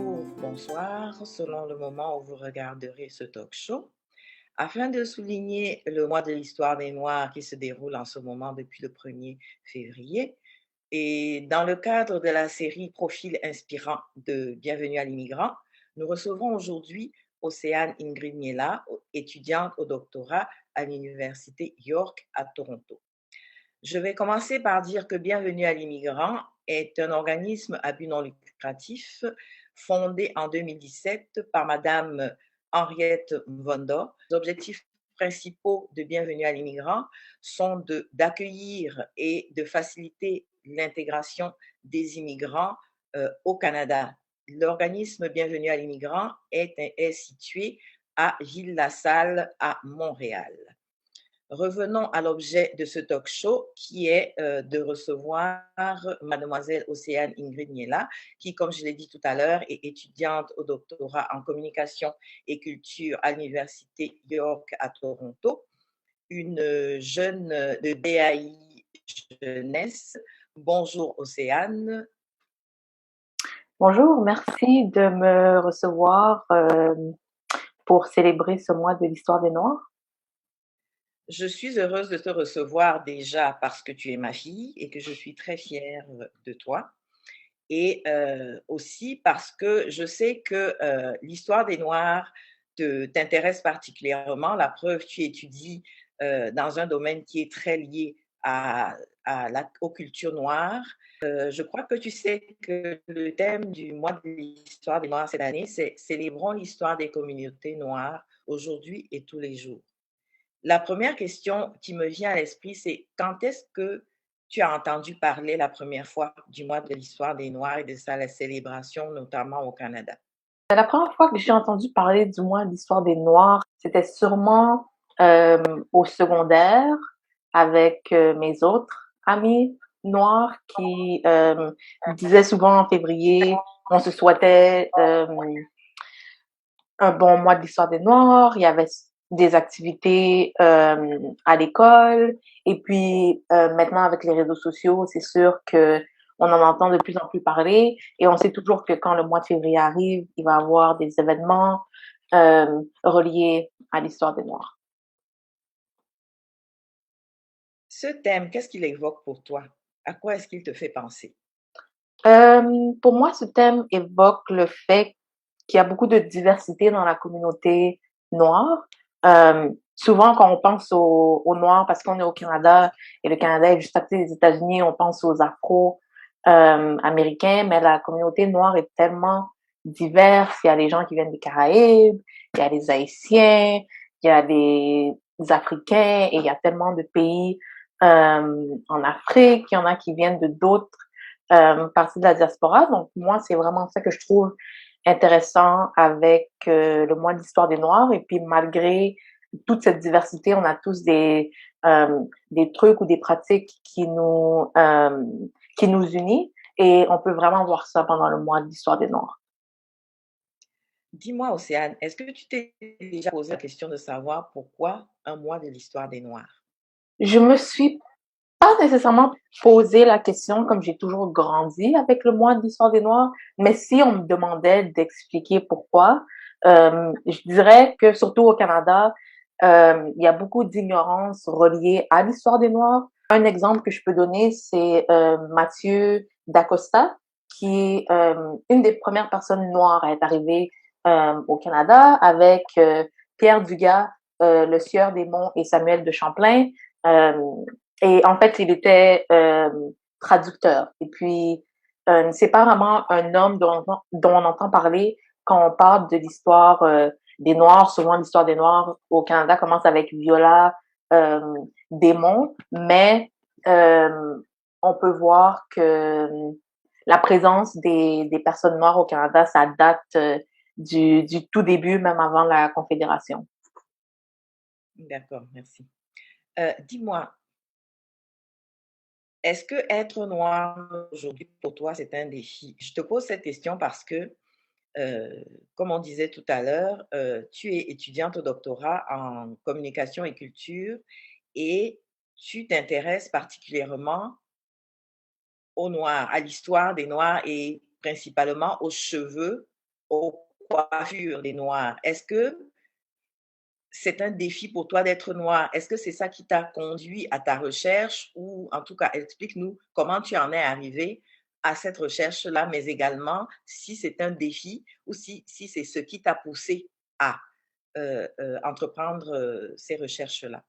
bonjour, bonsoir, selon le moment où vous regarderez ce talk show. Afin de souligner le mois de l'histoire des Noirs qui se déroule en ce moment depuis le 1er février, et dans le cadre de la série Profil inspirant de Bienvenue à l'immigrant, nous recevons aujourd'hui Océane Ingrid Niela, étudiante au doctorat à l'Université York à Toronto. Je vais commencer par dire que Bienvenue à l'immigrant est un organisme à but non lucratif fondé en 2017 par Madame Henriette Mvondo. Les objectifs principaux de Bienvenue à l'immigrant sont d'accueillir et de faciliter l'intégration des immigrants au Canada. L'organisme Bienvenue à l'immigrant est situé à Ville-la-Salle à Montréal. Revenons à l'objet de ce talk show qui est de recevoir mademoiselle Océane Ingrid Niela, qui, comme je l'ai dit tout à l'heure, est étudiante au doctorat en communication et culture à l'Université York à Toronto, une jeune de BAI Jeunesse. Bonjour Océane. Bonjour, merci de me recevoir pour célébrer ce mois de l'histoire des Noirs. Je suis heureuse de te recevoir déjà parce que tu es ma fille et que je suis très fière de toi. Et aussi parce que je sais que l'histoire des Noirs t'intéresse particulièrement. La preuve, tu étudies dans un domaine qui est très lié aux cultures noires. Je crois que tu sais que le thème du mois de l'histoire des Noirs cette année, c'est Célébrons l'histoire des communautés noires aujourd'hui et tous les jours. La première question qui me vient à l'esprit, c'est quand est-ce que tu as entendu parler la première fois du mois de l'histoire des Noirs et de sa célébration, notamment au Canada? La première fois que j'ai entendu parler du mois de l'histoire des Noirs, c'était sûrement au secondaire avec mes autres amis noirs qui disaient souvent en février, on se souhaitait un bon mois de l'histoire des Noirs, il y avait des activités à l'école. Et puis maintenant, avec les réseaux sociaux, c'est sûr que on en entend de plus en plus parler. Et on sait toujours que quand le mois de février arrive, il va y avoir des événements reliés à l'histoire des Noirs. Ce thème, qu'est-ce qu'il évoque pour toi? À quoi est-ce qu'il te fait penser? Pour moi, ce thème évoque le fait qu'il y a beaucoup de diversité dans la communauté noire. Souvent, quand on pense aux Noirs, parce qu'on est au Canada et le Canada est juste à côté des États-Unis, on pense aux Afro-Américains, mais la communauté noire est tellement diverse. Il y a des gens qui viennent des Caraïbes, il y a des Haïtiens, il y a des Africains et il y a tellement de pays en Afrique. Il y en a qui viennent de d'autres partie de la diaspora. Donc, moi, c'est vraiment ça que je trouve intéressant avec le mois de l'histoire des Noirs. Et puis, malgré toute cette diversité, on a tous des trucs ou des pratiques qui nous unissent. Et on peut vraiment voir ça pendant le mois de l'histoire des Noirs. Dis-moi, Océane, est-ce que tu t'es déjà posé la question de savoir pourquoi un mois de l'histoire des Noirs? Je me suis pas nécessairement posé la question comme j'ai toujours grandi avec le mois de l'histoire des Noirs, mais si on me demandait d'expliquer pourquoi, je dirais que surtout au Canada, il y a beaucoup d'ignorance reliée à l'histoire des Noirs. Un exemple que je peux donner, c'est Mathieu Dacosta, qui est une des premières personnes noires à être arrivée au Canada avec Pierre Dugas, le Sieur des Monts et Samuel de Champlain. Euh, et en fait, il était traducteur. Et puis, c'est pas vraiment un homme dont on entend parler quand on parle de l'histoire des Noirs. Souvent, l'histoire des Noirs au Canada commence avec Viola euh, Desmonts, mais on peut voir que la présence des personnes noires au Canada, ça date du tout début, même avant la Confédération. D'accord, merci. Dis-moi, est-ce que être noir aujourd'hui pour toi, c'est un défi? Je te pose cette question parce que, comme on disait tout à l'heure, tu es étudiante au doctorat en communication et culture et tu t'intéresses particulièrement aux Noirs, à l'histoire des Noirs et principalement aux cheveux aux coiffures des Noirs. Est-ce que c'est un défi pour toi d'être noir? Est-ce que c'est ça qui t'a conduit à ta recherche ou en tout cas, explique-nous comment tu en es arrivé à cette recherche-là, mais également si c'est un défi ou si c'est ce qui t'a poussé à entreprendre ces recherches-là.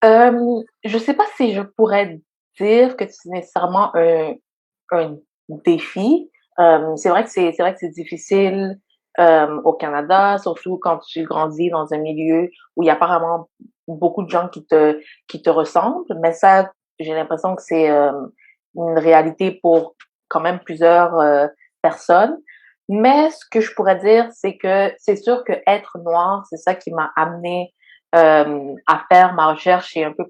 Je sais pas si je pourrais dire que c'est nécessairement un défi. C'est vrai que c'est difficile au Canada, surtout quand tu grandis dans un milieu où il y a pas vraiment beaucoup de gens qui te ressemblent. Mais ça, j'ai l'impression que c'est une réalité pour quand même plusieurs personnes. Mais ce que je pourrais dire, c'est que c'est sûr que être noir, c'est ça qui m'a amené à faire ma recherche et un peu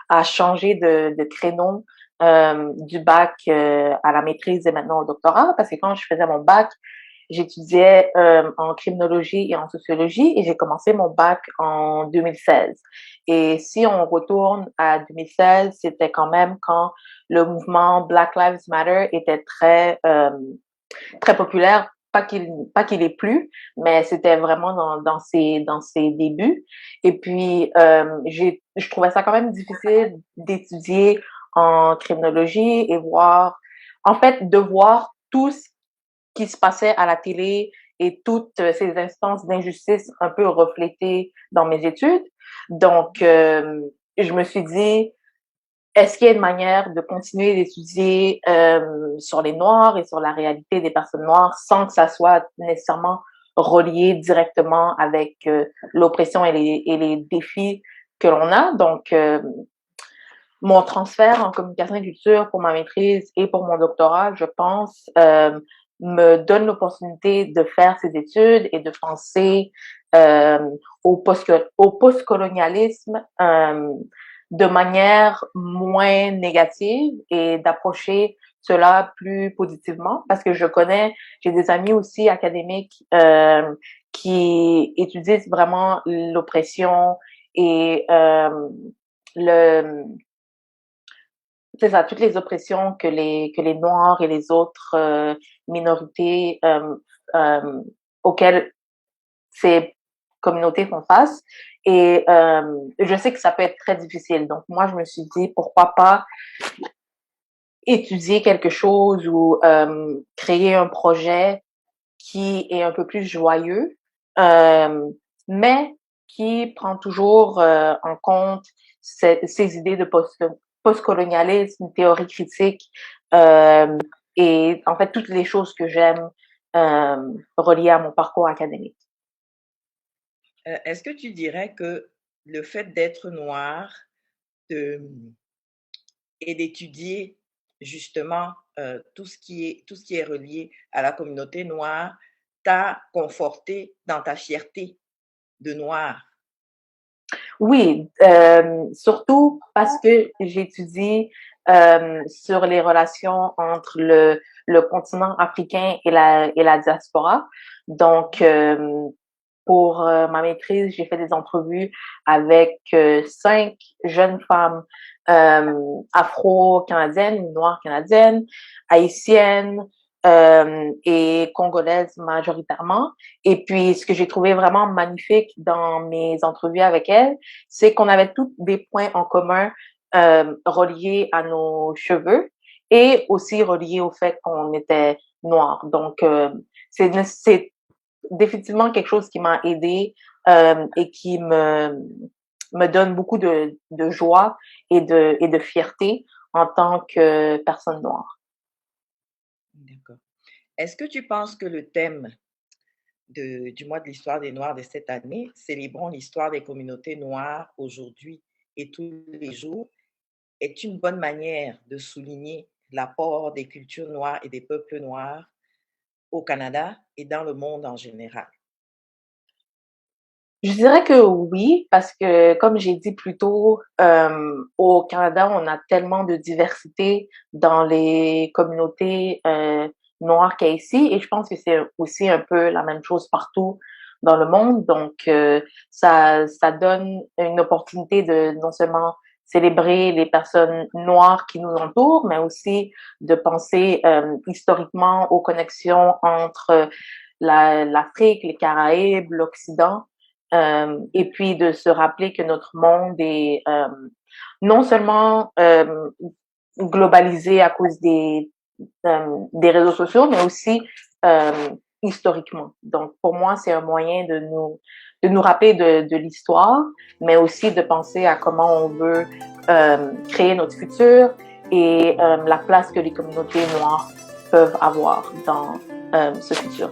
à changer de créneau du bac à la maîtrise et maintenant au doctorat, parce que quand je faisais mon bac, j'étudiais en criminologie et en sociologie et j'ai commencé mon bac en 2016. Et si on retourne à 2016, c'était quand même quand le mouvement Black Lives Matter était très populaire. Pas qu'il est plus, mais c'était vraiment dans ses débuts. Et puis, je trouvais ça quand même difficile d'étudier en criminologie et voir, en fait, de voir tout ce qui se passait à la télé et toutes ces instances d'injustice un peu reflétées dans mes études. Donc, je me suis dit, est-ce qu'il y a une manière de continuer d'étudier sur les Noirs et sur la réalité des personnes noires sans que ça soit nécessairement relié directement avec l'oppression et les défis que l'on a? Donc, mon transfert en communication et culture pour ma maîtrise et pour mon doctorat, je pense, me donne l'opportunité de faire ces études et de penser euh, au postcolonialisme de manière moins négative et d'approcher cela plus positivement parce que j'ai des amis aussi académiques qui étudient vraiment l'oppression et le c'est ça, toutes les oppressions que les Noirs et les autres minorités auxquelles ces communautés font face. Et je sais que ça peut être très difficile. Donc moi, je me suis dit, pourquoi pas étudier quelque chose ou créer un projet qui est un peu plus joyeux, euh, mais qui prend toujours en compte ces idées de postcolonialisme, théorie critique, euh, et en fait toutes les choses que j'aime reliées à mon parcours académique. Est-ce que tu dirais que le fait d'être noir de, et d'étudier justement tout ce qui est relié à la communauté noire t'a conforté dans ta fierté de noir? Oui, surtout parce que j'étudie sur les relations entre le continent africain et la diaspora. Donc, pour ma maîtrise, j'ai fait des entrevues avec 5 jeunes femmes afro-canadiennes, noires canadiennes, haïtiennes et congolaises majoritairement. Et puis, ce que j'ai trouvé vraiment magnifique dans mes entrevues avec elles, c'est qu'on avait tous des points en commun reliés à nos cheveux et aussi reliés au fait qu'on était noirs. Donc, c'est définitivement quelque chose qui m'a aidée et qui me donne beaucoup de joie et de fierté en tant que personne noire. D'accord. Est-ce que tu penses que le thème du mois de l'histoire des Noirs de cette année, célébrons l'histoire des communautés noires aujourd'hui et tous les jours, est une bonne manière de souligner l'apport des cultures noires et des peuples noirs au Canada et dans le monde en général? Je dirais que oui, parce que comme j'ai dit plus tôt, au Canada, on a tellement de diversité dans les communautés noires qu'il y a ici, et je pense que c'est aussi un peu la même chose partout dans le monde. Donc, ça donne une opportunité de non seulement célébrer les personnes noires qui nous entourent, mais aussi de penser historiquement aux connexions entre l'Afrique, les Caraïbes, l'Occident, et puis de se rappeler que notre monde est non seulement globalisé à cause des réseaux sociaux, mais aussi historiquement. Donc, pour moi, c'est un moyen de nous rappeler de l'histoire, mais aussi de penser à comment on veut créer notre futur et la place que les communautés noires peuvent avoir dans ce futur.